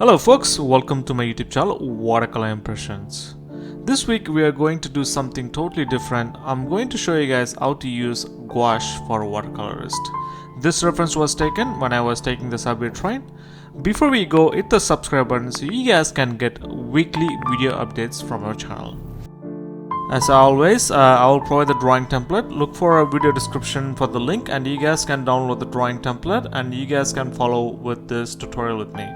Hello folks, welcome to my YouTube channel Watercolor Impressions. This week we are going to do something totally different. I'm going to show you guys how to use gouache for Watercolorist. This reference was taken when I was taking the subway train. Before we go, hit the subscribe button so you guys can get weekly video updates from our channel. As always, I will provide the drawing template. Look for a video description for the link and you guys can download the drawing template and you guys can follow with this tutorial with me.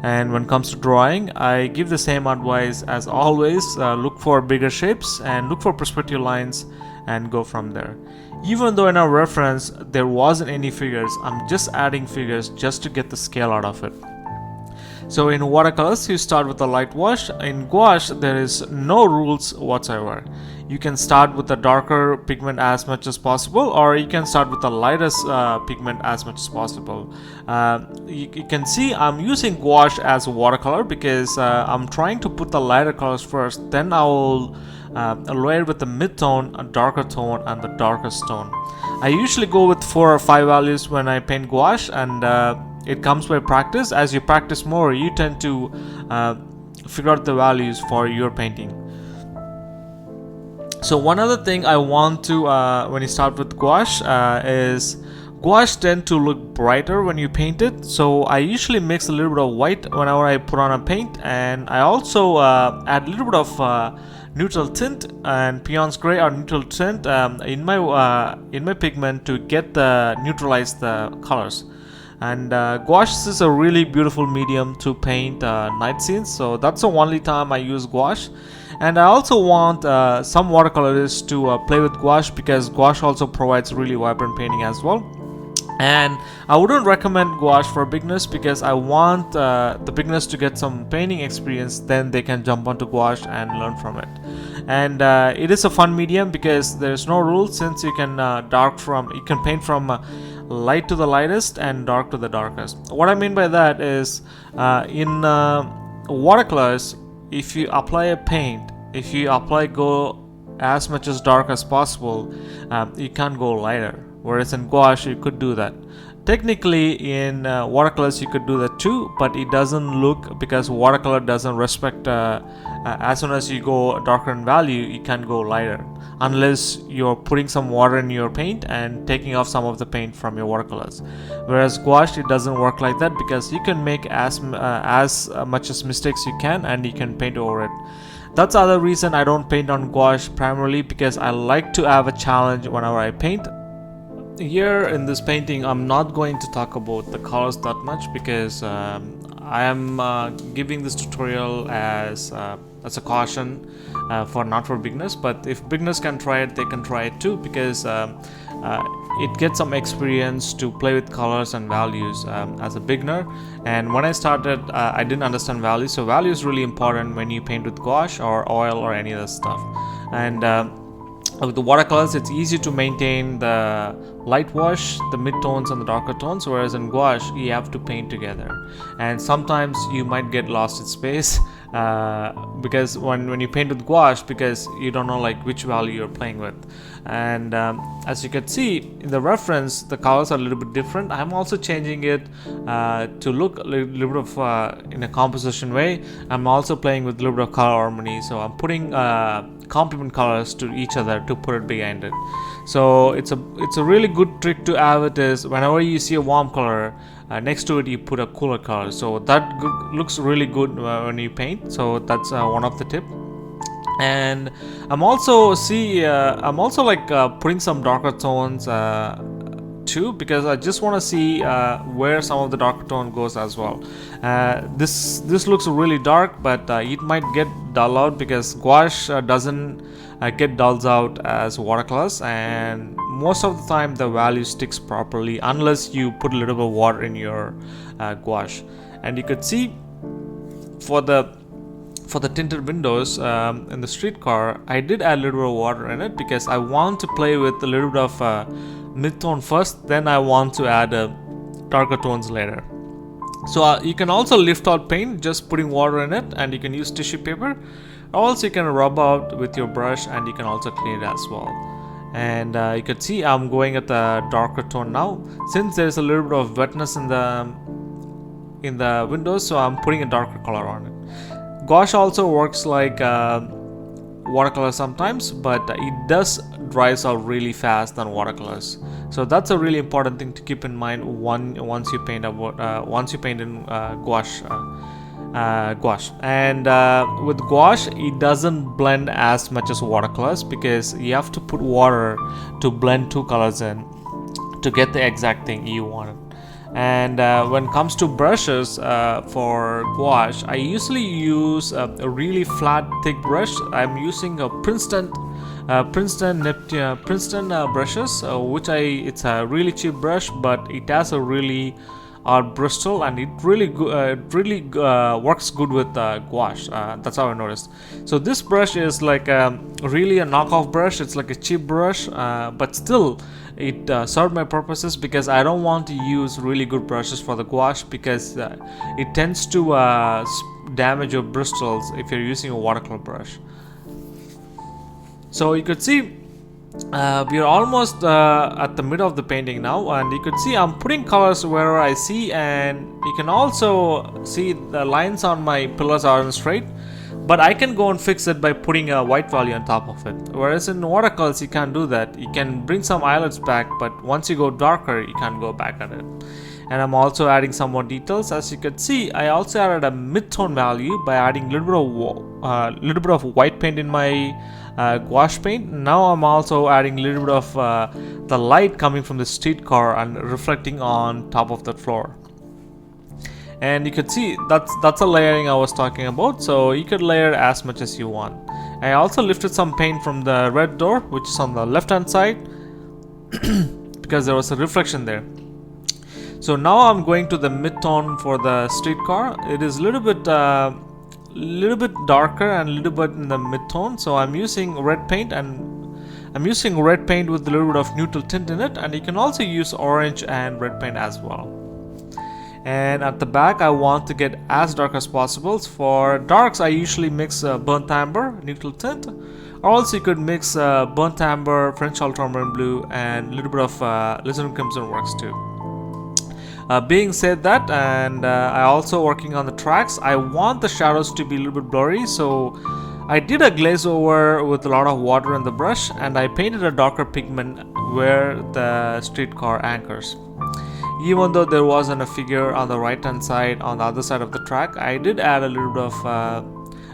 And when it comes to drawing, I give the same advice as always. Look for bigger shapes and look for perspective lines and go from there. Even though in our reference there wasn't any figures, I'm just adding figures just to get the scale out of it. So in watercolors, you start with a light wash. In gouache, there is no rules whatsoever. You can start with a darker pigment as much as possible, or you can start with the lightest pigment as much as possible. You can see I'm using gouache as a watercolor because I'm trying to put the lighter colors first, then I will layer with the mid-tone, a darker tone, and the darkest tone. I usually go with 4 or 5 values when I paint gouache, and it comes by practice. As you practice more, you tend to figure out the values for your painting. So one other thing I want to, when you start with gouache, is gouache tend to look brighter when you paint it. So I usually mix a little bit of white whenever I put on a paint, and I also add a little bit of neutral tint and Payne's gray or neutral tint in my pigment to get the neutralize the colors. And gouache is a really beautiful medium to paint night scenes, so that's the only time I use gouache. And I also want some watercolorists to play with gouache because gouache also provides really vibrant painting as well. And I wouldn't recommend gouache for beginners because I want the beginners to get some painting experience, then they can jump onto gouache and learn from it. And it is a fun medium because there's no rules, since you can paint from light to the lightest and dark to the darkest. What I mean by that is in watercolors, if you apply a paint, if you go as much as dark as possible, you can't go lighter. Whereas in gouache, you could do that. Technically, in watercolors, you could do that too, but it doesn't look, because watercolor doesn't respect. As soon as you go darker in value, you can't go lighter unless you're putting some water in your paint and taking off some of the paint from your watercolors. Whereas gouache, it doesn't work like that because you can make as much as mistakes you can and you can paint over it. That's the other reason I don't paint on gouache, primarily because I like to have a challenge whenever I paint. Here in this painting, I'm not going to talk about the colors that much because I am giving this tutorial as a caution not for beginners. But if beginners can try it, they can try it too, because it gets some experience to play with colors and values as a beginner. And when I started, I didn't understand values, so value is really important when you paint with gouache or oil or any other stuff. And with the watercolors, it's easy to maintain the light wash, the mid-tones and the darker tones, whereas in gouache, you have to paint together. And sometimes you might get lost in space because when you paint with gouache, because you don't know like which value you're playing with. And as you can see in the reference, the colors are a little bit different. I'm also changing it to look a little bit of in a composition way. I'm also playing with a little bit of color harmony, so I'm putting complement colors to each other to put it behind it. So it's a really good trick to have. It is whenever you see a warm color, next to it you put a cooler color, so that looks really good when you paint. So that's one of the tip. And I'm also like putting some darker tones too, because I just want to see where some of the darker tone goes as well. This looks really dark, but it might get dull out because gouache doesn't get dulls out as watercolors, and most of the time the value sticks properly unless you put a little bit of water in your gouache. And you could see for the tinted windows in the streetcar, I did add a little bit of water in it because I want to play with a little bit of mid-tone first, then I want to add darker tones later. So you can also lift out paint just putting water in it, and you can use tissue paper. Also, you can rub out with your brush and you can also clean it as well. And you can see I'm going at the darker tone now, since there's a little bit of wetness in the in the windows, so I'm putting a darker color on it. Gouache also works like watercolor sometimes, but it does dries out really fast than watercolors. So that's a really important thing to keep in mind once you paint in gouache. And with gouache, it doesn't blend as much as watercolors because you have to put water to blend two colors in to get the exact thing you wanted. And when it comes to brushes for gouache, I usually use a really flat thick brush. I'm using a Princeton brushes, which it's a really cheap brush, but it has a really bristle, and it really works good with gouache. That's how I noticed. So this brush is like really a knockoff brush. It's like a cheap brush, but still it served my purposes because I don't want to use really good brushes for the gouache because it tends to damage your bristles if you're using a watercolor brush. So you could see we are almost at the middle of the painting now, and you could see I'm putting colors wherever I see, and you can also see the lines on my pillars aren't straight, but I can go and fix it by putting a white value on top of it. Whereas in watercolors you can't do that. You can bring some highlights back, but once you go darker you can't go back on it. And I'm also adding some more details. As you can see, I also added a mid-tone value by adding a little bit of white paint in my gouache paint. Now I'm also adding a little bit of the light coming from the streetcar and reflecting on top of the floor. And you could see that's a layering I was talking about, so you could layer as much as you want. I also lifted some paint from the red door, which is on the left hand side because there was a reflection there. So now I'm going to the mid-tone for the streetcar. It is a little bit darker and a little bit in the mid-tone, so I'm using red paint, and I'm using red paint with a little bit of neutral tint in it, and you can also use orange and red paint as well. And at the back I want to get as dark as possible. For darks I usually mix burnt amber, neutral tint, or also you could mix burnt amber, French Ultramarine blue, and a little bit of Alizarin Crimson works too. Being said that, and I also working on the tracks, I want the shadows to be a little bit blurry, so I did a glaze over with a lot of water in the brush, and I painted a darker pigment where the streetcar anchors. Even though there wasn't a figure on the right hand side on the other side of the track, I did add a little bit of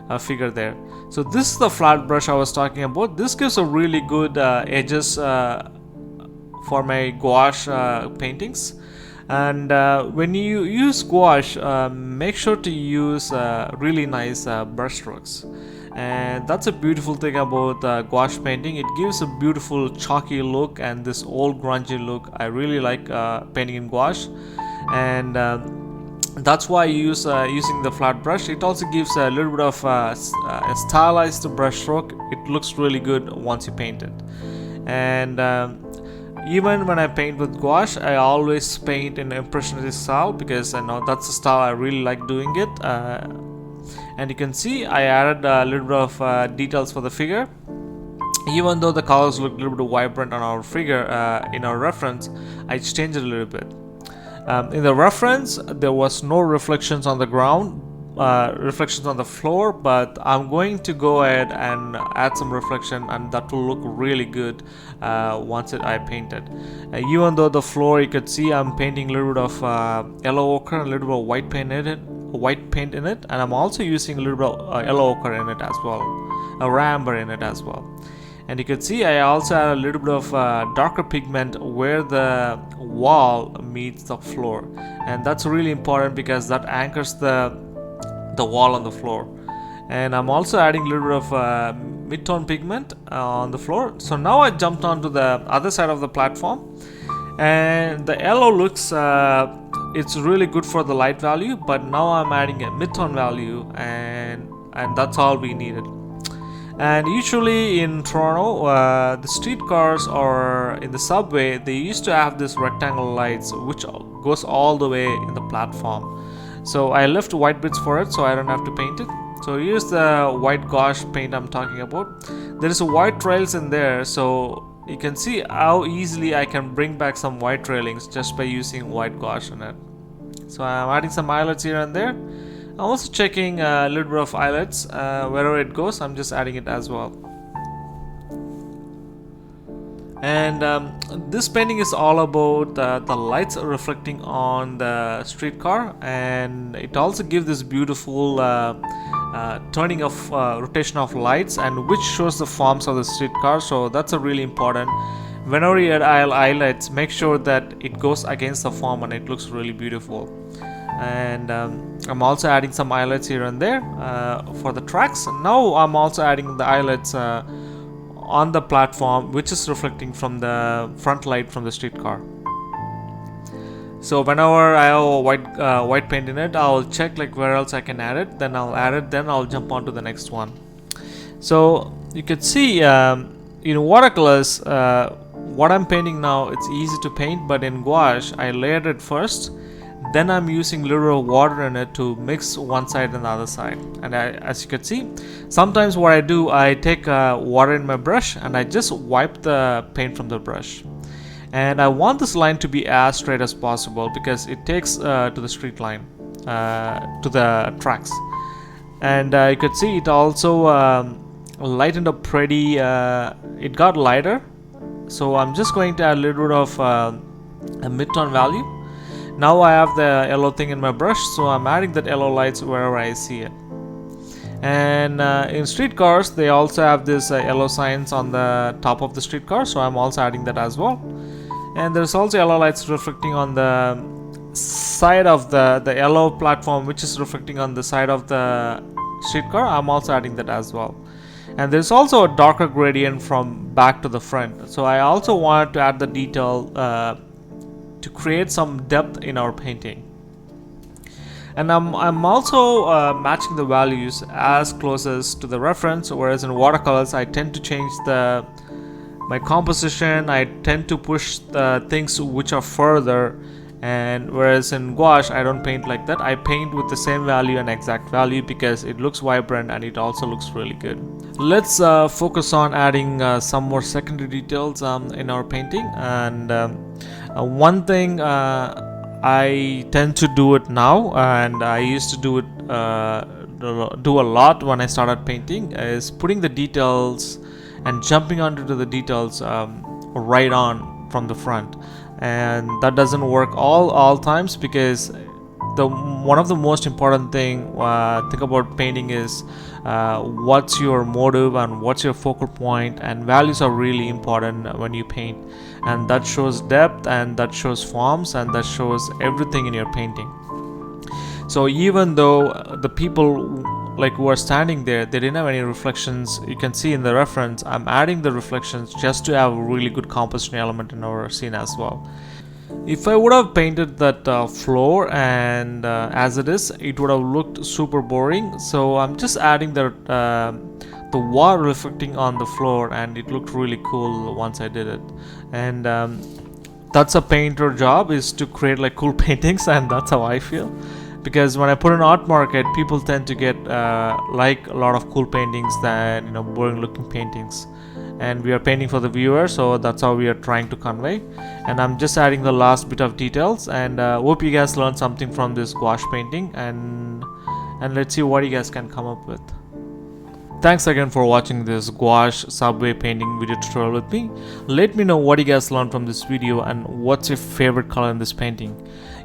a figure there. So this is the flat brush I was talking about. This gives a really good edges for my gouache paintings. And when you use gouache, make sure to use really nice brush strokes. And that's a beautiful thing about gouache painting. It gives a beautiful chalky look and this old grungy look. I really like painting in gouache, and that's why I use using the flat brush. It also gives a little bit of a stylized brush stroke. It looks really good once you paint it. And even when I paint with gouache, I always paint in impressionist style because I know that's the style I really like doing it. And you can see I added a little bit of details for the figure. Even though the colors look a little bit vibrant on our figure in our reference, I changed it a little bit. In the reference, there was no reflections on the ground, reflections on the floor, but I'm going to go ahead and add some reflection, and that will look really good once I paint it. Even though the floor, you could see I'm painting a little bit of yellow ochre and a little bit of white paint in it, and I'm also using a little bit of yellow ochre in it as well, a amber in it as well. And you can see I also add a little bit of darker pigment where the wall meets the floor, and that's really important because that anchors the wall on the floor. And I'm also adding a little bit of mid-tone pigment on the floor. So now I jumped onto the other side of the platform, and the yellow looks it's really good for the light value, but now I'm adding a mid-tone value, and that's all we needed. And usually in Toronto, the streetcars or in the subway, they used to have this rectangle lights which goes all the way in the platform. So I left white bits for it so I don't have to paint it. So here's the white gouache paint I'm talking about. There is a white trails in there, so you can see how easily I can bring back some white trailings just by using white gouache on it. So I'm adding some highlights here and there. I'm also checking a little bit of highlights wherever it goes. I'm just adding it as well. And this painting is all about the lights reflecting on the streetcar, and it also gives this beautiful turning of rotation of lights, and which shows the forms of the streetcar. So that's a really important. Whenever you add highlights, make sure that it goes against the form and it looks really beautiful. And I'm also adding some highlights here and there for the tracks. Now I'm also adding the highlights on the platform, which is reflecting from the front light from the streetcar. So whenever I have a white paint in it, I'll check like where else I can add it, then I'll add it, then I'll jump on to the next one. So you can see in watercolors, what I'm painting now, it's easy to paint, but in gouache I layered it first, then I'm using a little bit of water in it to mix one side and the other side. And as you can see, sometimes what I do, I take water in my brush and I just wipe the paint from the brush. And I want this line to be as straight as possible because it takes to the street line, to the tracks. And you could see it also lightened up pretty, it got lighter. So I'm just going to add a little bit of a mid-tone value. Now I have the yellow thing in my brush, so I'm adding that yellow lights wherever I see it. And in streetcars, they also have this yellow signs on the top of the streetcar, so I'm also adding that as well. And there's also yellow lights reflecting on the side of the yellow platform, which is reflecting on the side of the streetcar. I'm also adding that as well. And there's also a darker gradient from back to the front, so I also wanted to add the detail to create some depth in our painting. And I'm also matching the values as close as to the reference, whereas in watercolors I tend to change my composition. I tend to push the things which are further, and whereas in gouache I don't paint like that. I paint with the same value and exact value because it looks vibrant and it also looks really good. Let's focus on adding some more secondary details in our painting. And one thing I tend to do it now, and I used to do it do a lot when I started painting, is putting the details and jumping onto the details right on from the front. And that doesn't work all times, because one of the most important thing about painting is what's your motive and what's your focal point, and values are really important when you paint, and that shows depth and that shows forms and that shows everything in your painting. So even though the people who are standing there, they didn't have any reflections, you can see in the reference I'm adding the reflections just to have a really good composition element in our scene as well. If I would have painted that floor and as it is, it would have looked super boring. So I'm just adding the water reflecting on the floor, and it looked really cool once I did it. And that's a painter job, is to create cool paintings, and that's how I feel. Because when I put an art market, people tend to get a lot of cool paintings than boring looking paintings. And we are painting for the viewer, so that's how we are trying to convey. And I'm just adding the last bit of details, and hope you guys learned something from this gouache painting, and let's see what you guys can come up with. Thanks again for watching this gouache subway painting video tutorial with me. Let me know what you guys learned from this video and what's your favorite color in this painting.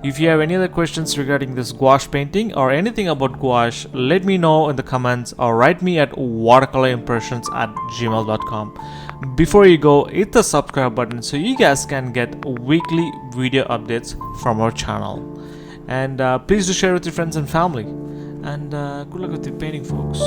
If you have any other questions regarding this gouache painting or anything about gouache, let me know in the comments or write me at watercolorimpressions@gmail.com. Before you go, hit the subscribe button so you guys can get weekly video updates from our channel. And please do share with your friends and family. And good luck with your painting, folks.